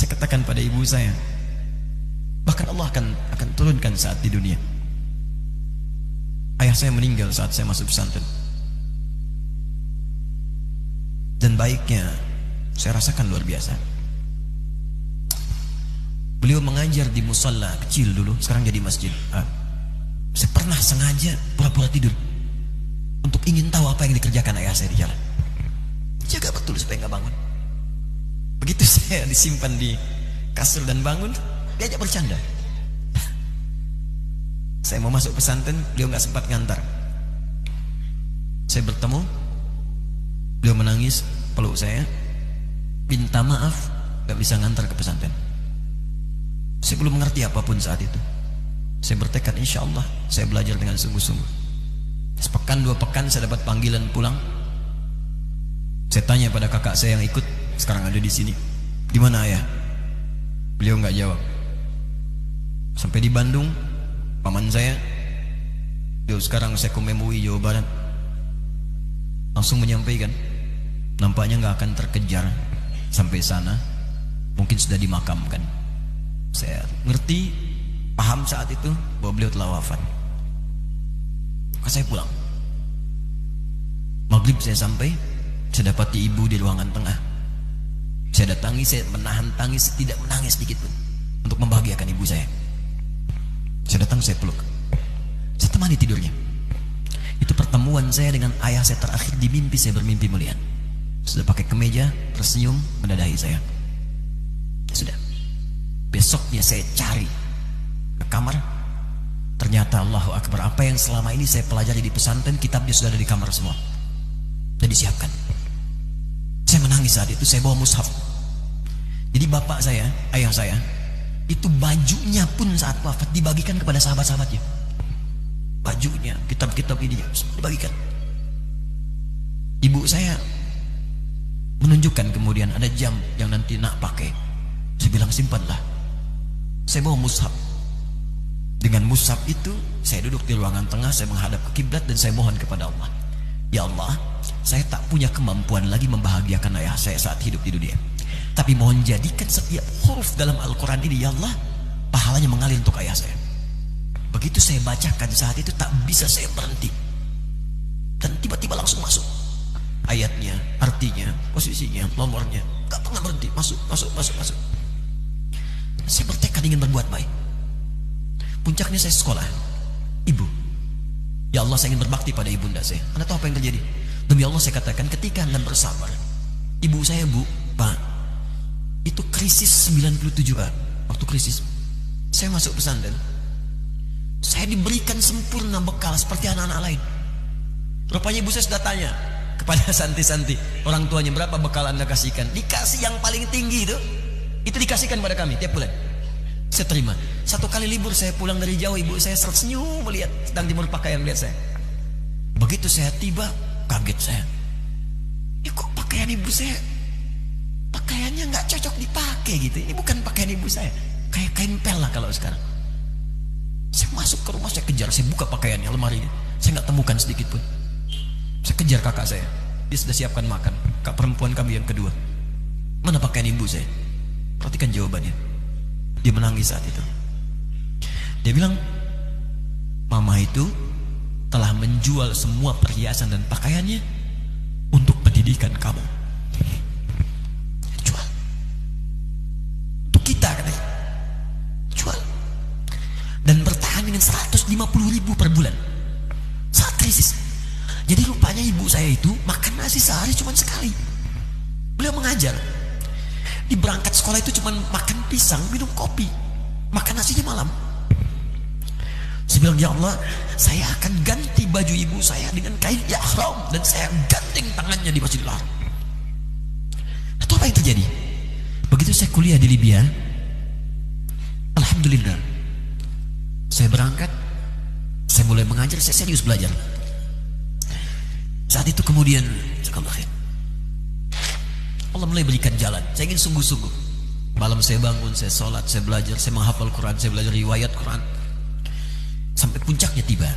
Saya katakan pada ibu saya, bahkan Allah akan turunkan saat di dunia. Ayah saya meninggal saat saya masuk pesantren, dan baiknya saya rasakan luar biasa. Beliau mengajar di musalla kecil dulu, sekarang jadi masjid. Saya pernah sengaja pura-pura tidur untuk ingin tahu apa yang dikerjakan ayah saya di jalan. Jaga betul supaya nggak bangun. Begitu saya disimpan di kasur dan bangun, diajak bercanda. Saya mau masuk pesantren, beliau nggak sempat ngantar. Saya bertemu, beliau menangis, peluk saya, minta maaf nggak bisa ngantar ke pesantren. Saya belum mengerti apapun saat itu. Saya bertekad, insya Allah saya belajar dengan sungguh-sungguh. Sepekan 2 pekan saya dapat panggilan pulang. Saya tanya pada kakak saya yang ikut, sekarang ada di sini. Di mana ayah? Beliau nggak jawab. Sampai di Bandung, paman saya, beliau sekarang Sekom MUI Jawa Barat, langsung menyampaikan, nampaknya nggak akan terkejar sampai sana, mungkin sudah dimakamkan. Saya ngerti, paham saat itu bahwa beliau telah wafat. Maka saya pulang. Maghrib saya sampai, saya dapati ibu di ruangan tengah. Saya datangi, saya menahan tangis, tidak menangis sedikit pun, untuk membahagiakan ibu saya. Saya datang, saya peluk, saya temani tidurnya. Itu pertemuan saya dengan ayah saya terakhir di mimpi. Saya bermimpi melihat sudah pakai kemeja, tersenyum, mendadahi saya. Sudah. Besoknya saya cari ke kamar, ternyata Allahu Akbar, apa yang selama ini saya pelajari di pesantren, kitabnya sudah ada di kamar semua, sudah disiapkan. Saya menangis saat itu. Saya bawa mushaf. Jadi bapak saya, ayah saya, itu bajunya pun saat wafat dibagikan kepada sahabat-sahabatnya. Bajunya, kitab-kitab ini dibagikan. Ibu saya menunjukkan kemudian ada jam yang nanti nak pakai. Saya bilang simpanlah. Saya bawa mushaf. Dengan mushaf itu saya duduk di ruangan tengah, saya menghadap ke kiblat dan saya mohon kepada Allah, ya Allah, saya tak punya kemampuan lagi membahagiakan ayah saya saat hidup di dunia, tapi mohon jadikan setiap huruf dalam Al-Quran ini, ya Allah, pahalanya mengalir untuk ayah saya. Begitu saya bacakan saat itu, tak bisa saya berhenti, dan tiba-tiba langsung masuk ayatnya, artinya, posisinya, nomornya, gak pernah berhenti, masuk. Saya bertekad ingin berbuat baik. Puncaknya saya sekolah. Ibu, ya Allah, saya ingin berbakti pada ibunda saya. Anda tahu apa yang terjadi? Demi Allah saya katakan, ketika Anda bersabar, ibu saya, Bu, Pak, itu krisis 97, Pak. Waktu krisis, saya masuk pesantren, saya diberikan sempurna bekal seperti anak-anak lain. Rupanya ibu saya sudah tanya kepada santi-santi, orang tuanya, berapa bekal Anda kasihkan? Dikasih yang paling tinggi itu dikasihkan pada kami tiap bulan. Saya terima. Satu kali libur saya pulang dari jauh, ibu saya tersenyum melihat sedang jemur pakaian melihat saya. Begitu saya tiba, kaget saya. Ini kok pakaian ibu saya, pakaiannya nggak cocok dipakai gitu. Ini bukan pakaian ibu saya, kayak kain pel lah kalau sekarang. Saya masuk ke rumah, saya kejar, saya buka pakaiannya, lemarinya, saya nggak temukan sedikit pun. Saya kejar kakak saya, dia sudah siapkan makan. Kak perempuan kami yang kedua, mana pakaian ibu saya? Perhatikan jawabannya. Dia menangis saat itu. Dia bilang, mama itu telah menjual semua perhiasan dan pakaiannya untuk pendidikan kamu. Jual. Untuk kita katanya. Jual. Dan bertahan dengan 150.000 per bulan saat krisis. Jadi rupanya ibu saya itu makan nasi sehari cuma sekali. Beliau mengajar. Di berangkat sekolah itu cuma makan pisang, minum kopi, makan nasinya malam. Saya bilang, ya Allah, saya akan ganti baju ibu saya dengan kain ihram dan saya gandeng tangannya di Masjidil Haram. Atau apa yang terjadi? Begitu saya kuliah di Libya, alhamdulillah, saya berangkat, saya mulai mengajar, saya serius belajar. Saat itu kemudian Allah mulai berikan jalan. Saya ingin sungguh-sungguh. Malam saya bangun, saya sholat, saya belajar, saya menghafal Quran, saya belajar riwayat Quran. Sampai puncaknya tiba,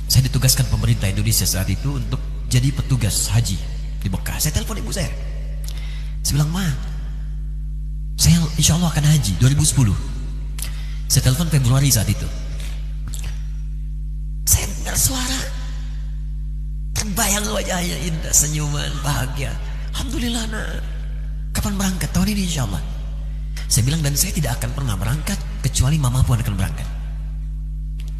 saya ditugaskan pemerintah Indonesia saat itu untuk jadi petugas haji di Mekah. Saya telepon ibu saya. Saya bilang, Ma, saya insya Allah akan haji 2010. Saya telepon Februari saat itu. Saya dengar suara, terbayang wajahnya indah, senyuman, bahagia. Alhamdulillah nak. Kapan berangkat? Tahun ini insya Allah. Saya bilang, dan saya tidak akan pernah berangkat kecuali mama pun akan berangkat.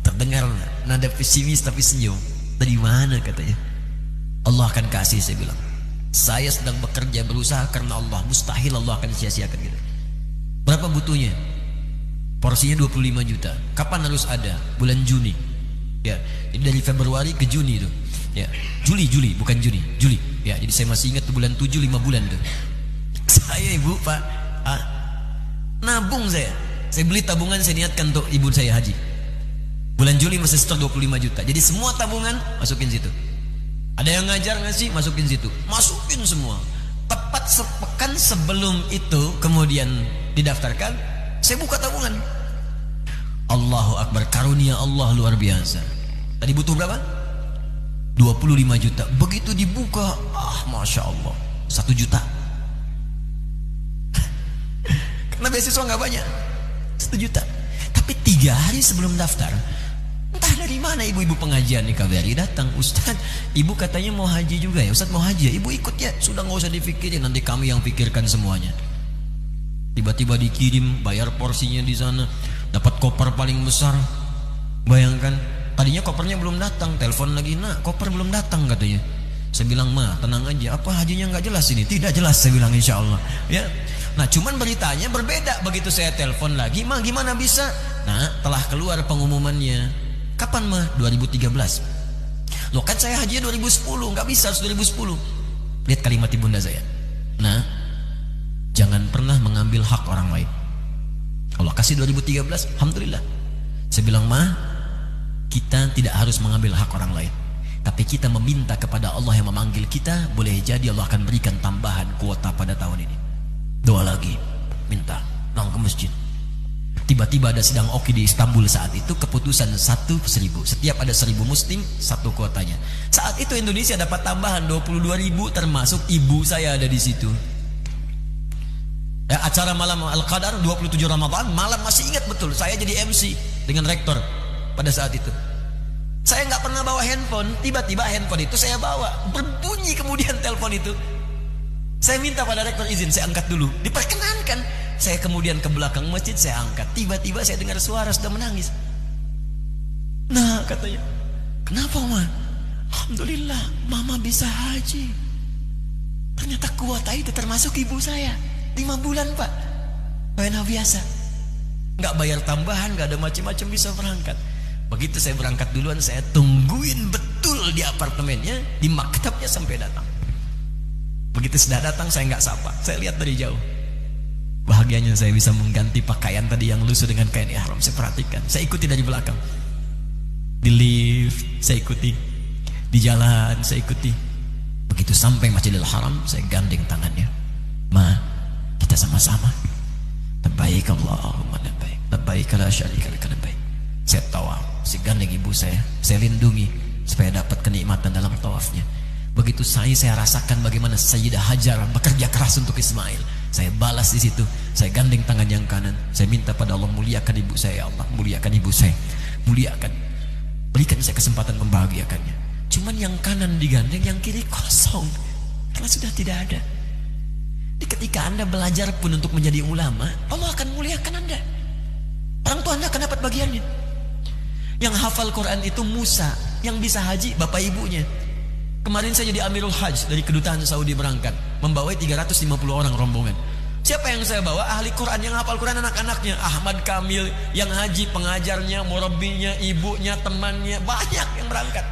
Terdengar nada pesimis tapi senyum. Dari mana katanya? Allah akan kasih, saya bilang. Saya sedang bekerja, berusaha karena Allah. Mustahil Allah akan sia-siakan kita. Berapa butuhnya? Porsinya 25 juta. Kapan harus ada? Bulan Juni. Ya, jadi dari Februari ke Juni itu. Ya, Juli bukan Juni, Juli. Ya, jadi saya masih ingat bulan 7 5 bulan tuh. Saya ibu pak, nabung saya. Saya beli tabungan, saya niatkan untuk ibu saya haji. Bulan Juli masih setor 25 juta. Jadi semua tabungan masukin situ. Ada yang ngajar ngasih, masukin situ. Masukin semua. Tepat sepekan sebelum itu kemudian didaftarkan, saya buka tabungan. Allahu Akbar, karunia Allah luar biasa. Tadi butuh berapa? 25 juta. Begitu dibuka, Masya Allah, 1 juta. Karena beasiswa nggak banyak, 1 juta. Tapi 3 hari sebelum daftar, entah dari mana ibu-ibu pengajian di KBRI datang. Ustaz, ibu katanya mau haji juga ya? Ustaz mau haji ya? Ibu ikut ya? Sudah nggak usah dipikirin, nanti kami yang pikirkan semuanya. Tiba-tiba dikirim, bayar porsinya di sana, dapat koper paling besar. Bayangkan, tadinya kopernya belum datang, telepon lagi, nak koper belum datang katanya. Saya bilang, ma tenang aja, apa hajinya nggak jelas ini? Tidak jelas, saya bilang, insya Allah. Ya, nah cuman beritanya berbeda. Begitu saya telepon lagi, ma gimana bisa? Nah, telah keluar pengumumannya. Kapan mah? 2013. Loh kan saya hajinya 2010, nggak bisa, harus 2010. Lihat kalimat ibunda saya. Nah, jangan pernah mengambil hak orang lain. Allah kasih 2013, alhamdulillah. Saya bilang, ma, kita tidak harus mengambil hak orang lain, tapi kita meminta kepada Allah yang memanggil kita. Boleh jadi Allah akan berikan tambahan kuota pada tahun ini. Doa lagi, minta, langsung ke masjid. Tiba-tiba ada sidang oki di Istanbul saat itu, keputusan 1.000. Setiap ada 1.000 muslim, 1 kuotanya. Saat itu Indonesia dapat tambahan 22.000, termasuk ibu saya ada di situ. Ya, acara malam Al-Qadar 27 Ramadan, malam masih ingat betul. Saya jadi MC dengan rektor pada saat itu. Saya nggak pernah bawa handphone, tiba-tiba handphone itu saya bawa. Berbunyi kemudian telepon itu. Saya minta pada rektor izin, saya angkat dulu. Diperkenankan. Saya kemudian ke belakang masjid, saya angkat. Tiba-tiba saya dengar suara sudah menangis. Nah, katanya, kenapa ma? Alhamdulillah, mama bisa haji. Ternyata kuota itu termasuk ibu saya. 5 bulan pak, enak biasa. Nggak bayar tambahan, nggak ada macam-macam, bisa berangkat. Begitu saya berangkat duluan, saya tungguin betul di apartemennya, di maktabnya sampai datang. Begitu sudah datang, saya nggak sapa, saya lihat dari jauh. Bahagianya saya bisa mengganti pakaian tadi yang lusuh dengan kain ihram. Saya perhatikan, saya ikuti dari belakang. Di lift, saya ikuti. Di jalan, saya ikuti. Begitu sampai Masjidil Haram, saya gandeng tangannya. Ma, kita sama-sama. Labbaik Allahumma labbaik. Labbaik la syarika lak labbaik. Saya tawaf, saya gandeng ibu saya lindungi supaya dapat kenikmatan dalam tawafnya. Begitu saya rasakan bagaimana Sayyidah Hajar bekerja keras untuk Ismail. Saya balas di situ. Saya gandeng tangan yang kanan. Saya minta pada Allah, muliakan ibu saya, ya Allah, muliakan ibu saya, muliakan, berikan saya kesempatan membahagiakannya. Cuman yang kanan digandeng, yang kiri kosong, karena sudah tidak ada. Jadi ketika anda belajar pun untuk menjadi ulama, Allah akan muliakan anda. Orang tua anda akan dapat bagiannya. Yang hafal Quran itu Musa, yang bisa haji bapak ibunya. Kemarin saya jadi Amirul Hajj dari kedutaan Saudi berangkat, membawai 350 orang rombongan. Siapa yang saya bawa? Ahli Quran yang hafal Quran, anak-anaknya. Ahmad Kamil yang haji, pengajarnya, murabbinya, ibunya, temannya, banyak yang berangkat.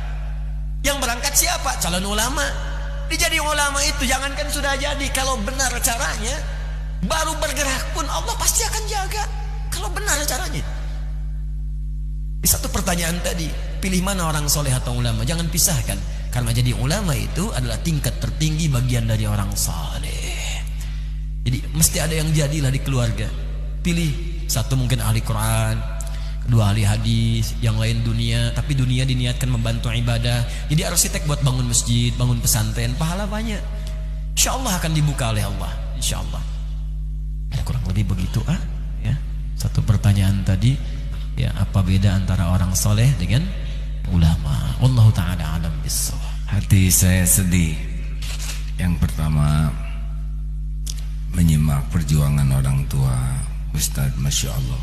Yang berangkat siapa? Calon ulama. Dijadi ulama itu jangankan sudah jadi, kalau benar caranya, baru bergerak pun Allah pasti akan jaga. Kalau benar caranya. Di satu pertanyaan tadi, pilih mana orang soleh atau ulama? Jangan pisahkan. Karena jadi ulama itu adalah tingkat tertinggi bagian dari orang saleh. Jadi mesti ada yang jadilah di keluarga. Pilih satu mungkin ahli Quran, kedua ahli hadis, yang lain dunia. Tapi dunia diniatkan membantu ibadah. Jadi arsitek buat bangun masjid, bangun pesantren, pahala banyak. Insya Allah akan dibuka oleh Allah. Insya Allah. Ada kurang lebih begitu ya. Satu pertanyaan tadi, ya, apa beda antara orang soleh dengan ulama? Wallahu ta'ala alam bissawab. Hati saya sedih. Yang pertama, menyimak perjuangan orang tua Ustadz, Masya Allah.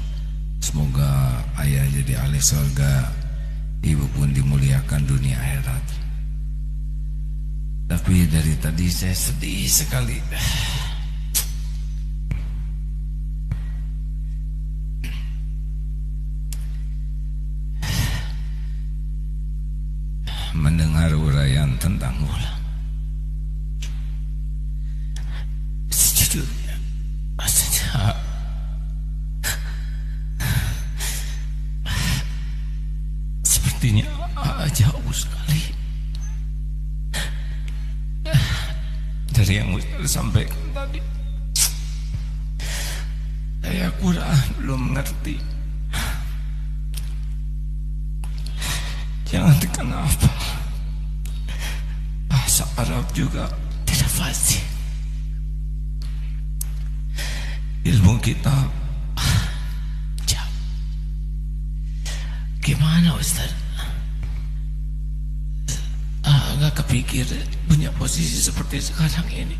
Semoga ayah jadi ahli surga, ibu pun dimuliakan dunia akhirat. Tapi dari tadi saya sedih sekali. Mendengar uraian tentang ulama. Sejujurnya, rasanya sepertinya jauh sekali dari yang Ustaz sampaikan tadi. Saya kurang belum mengerti. Jangan kenapa bahasa Arab juga tidak fasih. Ilmu kita jauh. Gimana Ustaz? Nggak kepikir punya posisi seperti sekarang ini.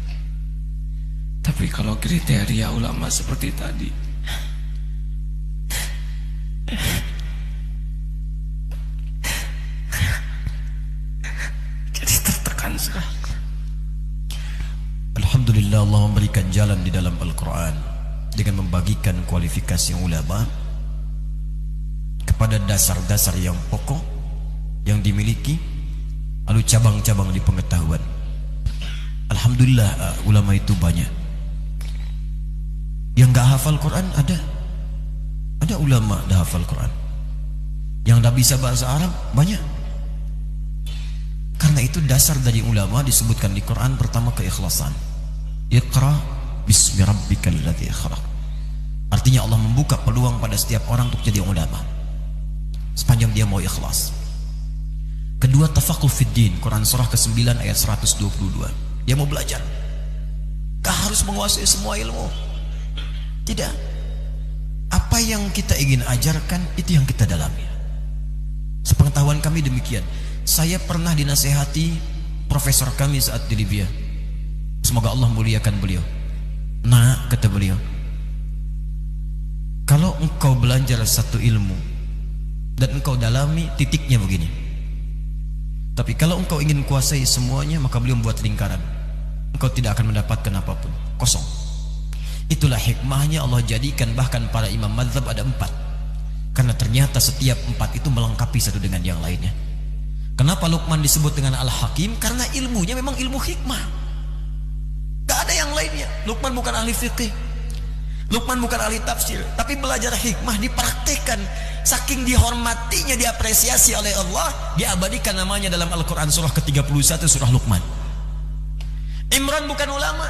Tapi kalau kriteria ulama seperti tadi, jadi tertekan sekali. Alhamdulillah, Allah memberikan jalan di dalam Al-Quran dengan membagikan kualifikasi ulama kepada dasar-dasar yang pokok yang dimiliki, lalu cabang-cabang di pengetahuan. Alhamdulillah, ulama itu banyak. Yang gak hafal Quran ada ulama dah hafal Quran. Yang tak bisa bahasa Arab banyak. Karena itu dasar dari ulama disebutkan di Quran pertama keikhlasan. Iqra bismi rabbikal ladzi khalaq. Artinya Allah membuka peluang pada setiap orang untuk jadi ulama sepanjang dia mau ikhlas. Kedua, tafaqquh fid din, Quran surah ke-9 ayat 122. Dia mau belajar. Gak harus menguasai semua ilmu. Tidak. Apa yang kita ingin ajarkan itu yang kita dalami. Sepengetahuan kami demikian. Saya pernah dinasehati profesor kami saat di Libya. Semoga Allah muliakan beliau. Nah, kata beliau, kalau engkau belajar satu ilmu dan engkau dalami, titiknya begini. Tapi kalau engkau ingin kuasai semuanya, maka beliau membuat lingkaran. Engkau tidak akan mendapatkan apapun, kosong. Itulah hikmahnya Allah jadikan bahkan para imam mazhab ada 4. Karena ternyata setiap 4 itu melengkapi satu dengan yang lainnya. Kenapa Luqman disebut dengan Al-Hakim? Karena ilmunya memang ilmu hikmah. Gak ada yang lainnya. Luqman bukan ahli fiqih, Luqman bukan ahli tafsir, tapi belajar hikmah dipraktikkan. Saking dihormatinya, diapresiasi oleh Allah, diabadikan namanya dalam Al-Quran surah ke-31, surah Luqman. Imran bukan ulama,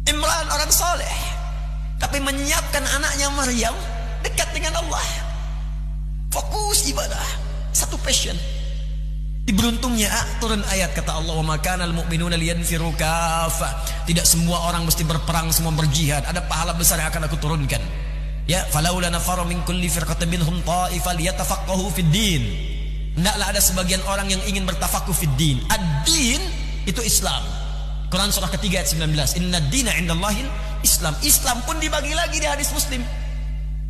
Imran orang soleh, tapi menyiapkan anaknya Maryam dekat dengan Allah. Fokus ibadah, satu passion. Diberuntungnya turun ayat kata Allah, wa ma kana al-mu'minuna liyanfiru kaffah. Tidak semua orang mesti berperang, semua berjihad. Ada pahala besar yang akan aku turunkan. Ya, falaula nafara min kulli firqatin minhum ta'ifah liyatafaqahu fid din. Hendaklah ada sebagian orang yang ingin bertafaqquh fid din. Ad-din itu Islam. Quran surah ketiga ayat 19. Inna dina indallahil Islam. Islam pun dibagi lagi di hadis Muslim.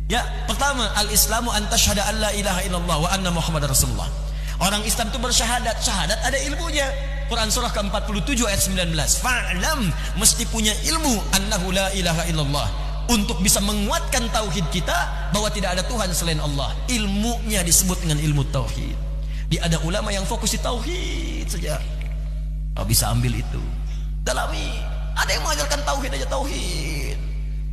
Ya, pertama, al-Islamu an tashhada an la ilaha illallah wa anna Muhammadar Rasulullah. Orang Islam itu bersyahadat, syahadat ada ilmunya. Quran surah ke-47 ayat 19. Fa'lam, mesti punya ilmu annahu la ilaha illallah, untuk bisa menguatkan tauhid kita bahwa tidak ada Tuhan selain Allah. Ilmunya disebut dengan ilmu tauhid. Dia ada ulama yang fokus di tauhid saja. Kau bisa ambil itu, dalami. Ada yang mengajarkan tauhid aja, tauhid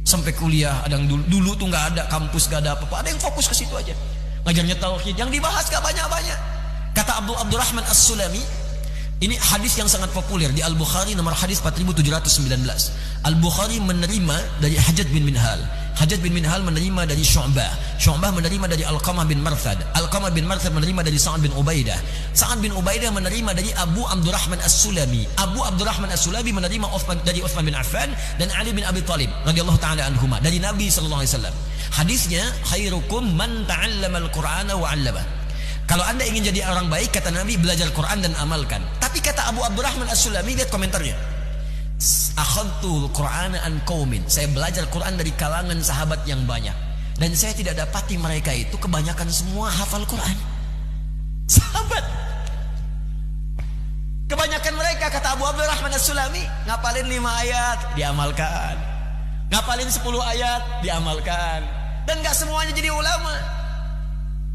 sampai kuliah. Ada yang dulu tuh nggak ada kampus, nggak ada apa-apa, ada yang fokus ke situ aja ngajarnya tauhid. Yang dibahas gak banyak-banyak. Kata Abdurrahman As-Sulami, ini hadis yang sangat populer di Al-Bukhari, nomor hadis 4719. Al-Bukhari menerima dari Hajjaj bin Minhal. Hajjaj bin Minhal menerima dari Syu'bah. Syu'bah menerima dari Alqamah bin Marthad. Alqamah bin Marthad menerima dari Sa'ad bin Ubaidah. Sa'ad bin Ubaidah menerima dari Abu Abdurrahman As-Sulami. Abu Abdurrahman As-Sulami menerima dari Utsman bin Affan dan Ali bin Abi Thalib radhiyallahu taala anhuma dari Nabi sallallahu alaihi wasallam. Hadisnya, khairukum man ta'allama al-Qur'ana wa 'allama. Kalau anda ingin jadi orang baik, kata Nabi, belajar Quran dan amalkan. Tapi kata Abu Abdurrahman As-Sulami, lihat komentarnya. Akhadtul Qur'ana an qaumin. Saya belajar Quran dari kalangan sahabat yang banyak. Dan saya tidak dapati mereka itu kebanyakan semua hafal Quran. Sahabat. Kebanyakan mereka, kata Abu Abdurrahman As-Sulami, ngapalin 5 ayat, diamalkan. Ngapalin 10 ayat, diamalkan. Dan gak semuanya jadi ulama.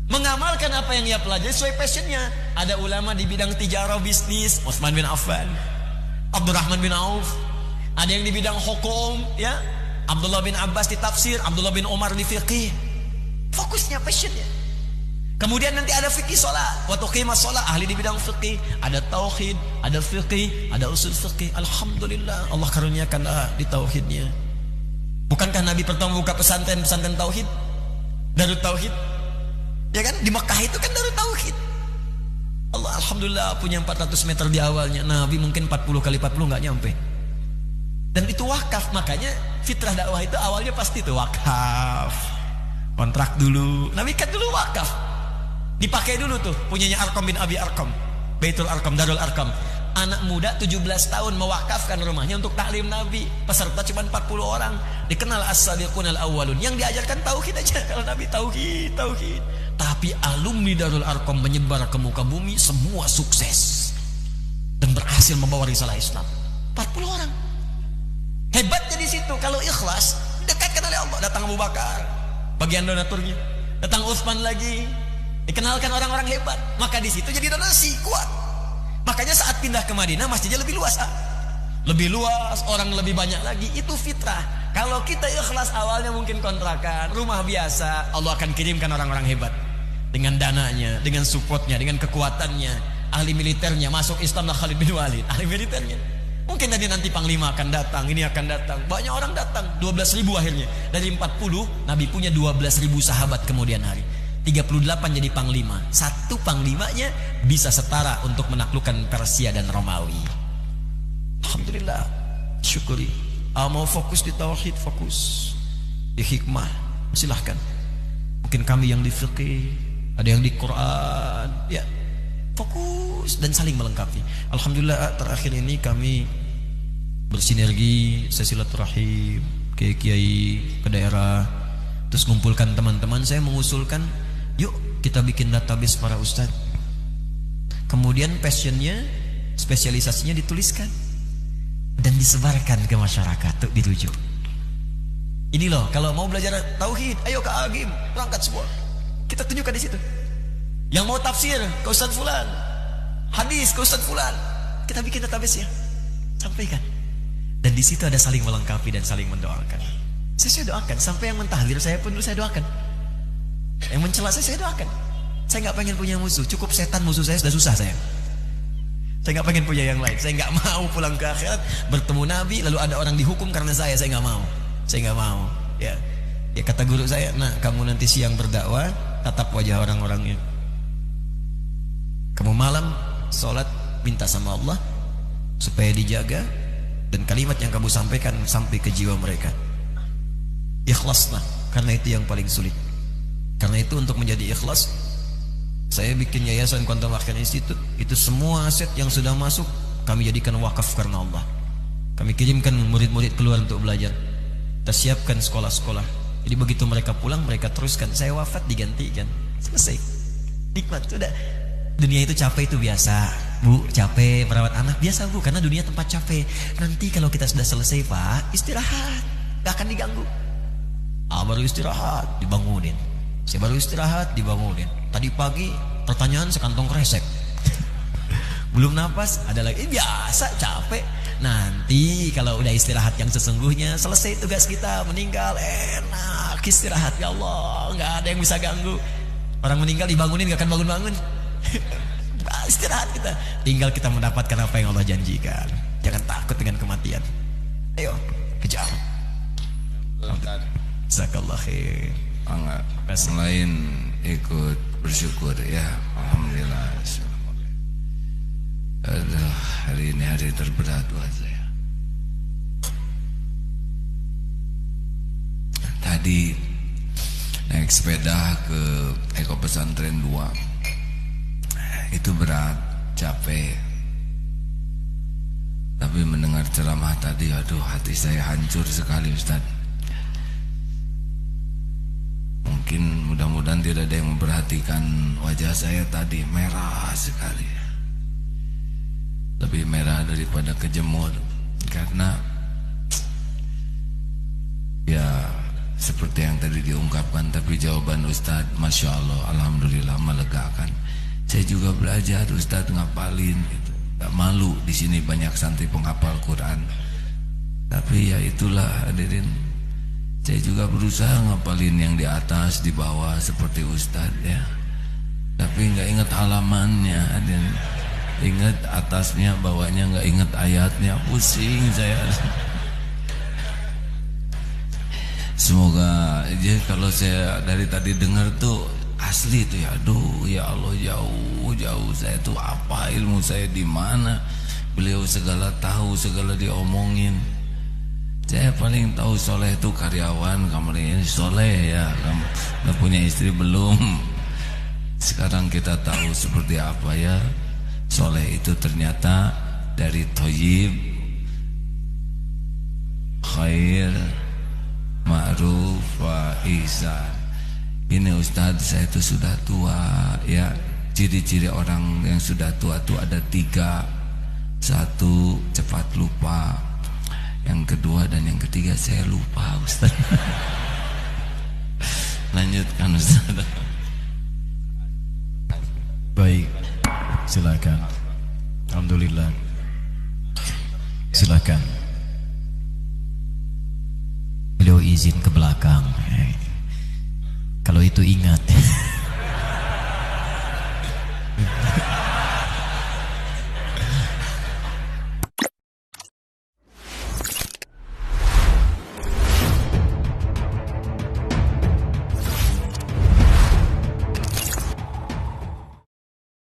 Mengamalkan apa yang ia pelajari sesuai passionnya. Ada ulama di bidang tijarah bisnis, Utsman bin Affan, Abdurrahman bin Auf. Ada yang di bidang hukum, ya, Abdullah bin Abbas di tafsir, Abdullah bin Umar di fiqih. Fokusnya, passionnya. Kemudian nanti ada fikih sholat, waktu qimah sholat, ahli di bidang fikih. Ada tauhid, ada fikih, ada usul fikih. Alhamdulillah, Allah karuniakan di tauhidnya. Bukankah Nabi pertama buka pesantren tauhid, Darut Tauhid? Ya kan, di Mekah itu kan Darut Tauhid. Allah alhamdulillah punya 400 meter di awalnya. Nabi mungkin 40 kali 40 nggak nyampe. Dan itu wakaf. Makanya fitrah dakwah itu awalnya pasti itu wakaf. Kontrak dulu. Nabi kan dulu wakaf. Dipakai dulu tuh punyanya Arqam bin Abi Arqam, Baitul Arqam, Darul Arqam. Anak muda 17 tahun mewakafkan rumahnya untuk taklim Nabi. Peserta cuma 40 orang. Dikenal as-sabiqun al-awwalun. Yang diajarkan tauhid aja. Kalau Nabi tauhid. Tapi alumni Darul Arqam menyebar ke muka bumi, semua sukses dan berhasil membawa risalah Islam. 40 orang. Hebatnya di situ, kalau ikhlas didekatkan oleh Allah. Datang Abu Bakar, bagian donaturnya. Datang Utsman lagi, dikenalkan orang-orang hebat. Maka di situ jadi donasi kuat. Makanya saat pindah ke Madinah masjidnya lebih luas. Lebih luas, orang lebih banyak lagi. Itu fitrah. Kalau kita ikhlas awalnya mungkin kontrakan, rumah biasa, Allah akan kirimkan orang-orang hebat. Dengan dananya, dengan supportnya, dengan kekuatannya. Ahli militernya, masuk Islam lah Khalid bin Walid. Ahli militernya. Mungkin nanti panglima akan datang, ini akan datang. Banyak orang datang, 12.000 akhirnya. Dari 40, Nabi punya 12.000 sahabat kemudian hari. 38 jadi panglima. Satu panglimanya bisa setara untuk menaklukkan Persia dan Romawi. Alhamdulillah, syukuri. Mau fokus di tauhid, fokus di hikmah, silahkan. Mungkin kami yang di fiqih, ada yang di Quran, ya, fokus dan saling melengkapi. Alhamdulillah terakhir ini kami bersinergi, silaturahim kiai ke daerah, terus ngumpulkan teman-teman. Saya mengusulkan, yuk kita bikin database para ustadz. Kemudian passionnya, spesialisasinya dituliskan dan disebarkan ke masyarakat, tuh dirujuk. Ini loh, kalau mau belajar tauhid, ayo ke Agim, berangkat semua. Kita tunjukkan di situ. Yang mau tafsir ke Ustadz Fulan, hadis ke Ustadz Fulan, kita bikin database ya, sampaikan. Dan di situ ada saling melengkapi dan saling mendoakan. Saya doakan, sampai yang mentahdir saya pun dulu saya doakan. Yang mencela saya doakan. Saya nggak pengen punya musuh, cukup setan musuh saya sudah susah saya. Saya nggak pengen punya yang lain. Saya nggak mau pulang ke akhirat bertemu Nabi lalu ada orang dihukum karena saya nggak mau. Saya nggak mau. Ya kata guru saya, nah kamu nanti siang berdakwah, tatap wajah orang-orangnya. Kamu malam sholat minta sama Allah supaya dijaga dan kalimat yang kamu sampaikan sampai ke jiwa mereka. Ikhlaslah, karena itu yang paling sulit. Karena itu untuk menjadi ikhlas, saya bikin yayasan Quantum Akhir Institute. Itu semua aset yang sudah masuk kami jadikan wakaf karena Allah. Kami kirimkan murid-murid keluar untuk belajar. Kita siapkan sekolah-sekolah. Jadi begitu mereka pulang, mereka teruskan. Saya wafat digantikan. Selesai. Nikmat. Sudah. Dunia itu capek itu biasa, Bu. Capek merawat anak biasa, Bu. Karena dunia tempat capek. Nanti kalau kita sudah selesai, Pak, istirahat. Gak akan diganggu. Baru istirahat, dibangunin. Saya baru istirahat, dibangunin. Tadi pagi pertanyaan sekantong kresek. Belum napas, ada lagi. Biasa, capek. Nanti kalau udah istirahat yang sesungguhnya, selesai tugas kita, meninggal, enak istirahat. Ya Allah, nggak ada yang bisa ganggu. Orang meninggal dibangunin nggak akan bangun-bangun. Istirahat kita. Tinggal kita mendapatkan apa yang Allah janjikan. Jangan takut dengan kematian. Ayo, kejar. Jazakallah khair. Enggak, yang lain ikut bersyukur ya. Alhamdulillah. Aduh, hari ini hari terberat buat saya. Tadi naik sepeda ke Eko Pesantren 2. Itu berat, capek. Tapi mendengar ceramah tadi, aduh hati saya hancur sekali Ustaz. Mungkin mudah-mudahan tidak ada yang memperhatikan wajah saya tadi, merah sekali. Lebih merah daripada kejemur. Karena ya seperti yang tadi diungkapkan, tapi jawaban Ustaz Masya Allah, Alhamdulillah melegakan. Saya juga belajar Ustaz ngapalin gitu. Gak malu, di sini banyak santri penghafal Quran. Tapi ya itulah hadirin, saya juga berusaha ngapalin yang di atas, di bawah seperti Ustaz ya. Tapi nggak ingat halamannya, hadirin. Ingat atasnya, bawahnya nggak ingat ayatnya, pusing saya. Semoga aja kalau saya dari tadi dengar tuh asli tuh ya, aduh ya Allah, jauh saya tuh apa ilmu saya di mana? Beliau segala tahu, segala diomongin. Saya paling tahu Soleh itu karyawan, kamar ini Soleh ya, nggak punya istri belum. Sekarang kita tahu seperti apa ya. Soleh itu ternyata dari Thayyib, Khair, Ma'ruf, wa Ihsan. Ini Ustadz, saya itu sudah tua ya. Ciri-ciri orang yang sudah tua itu ada 3. 1, cepat lupa. Yang kedua dan yang ketiga saya lupa Ustadz. Lanjutkan Ustadz. Baik, silakan. Alhamdulillah. Silakan. Beliau izin ke belakang. Kalau itu ingat.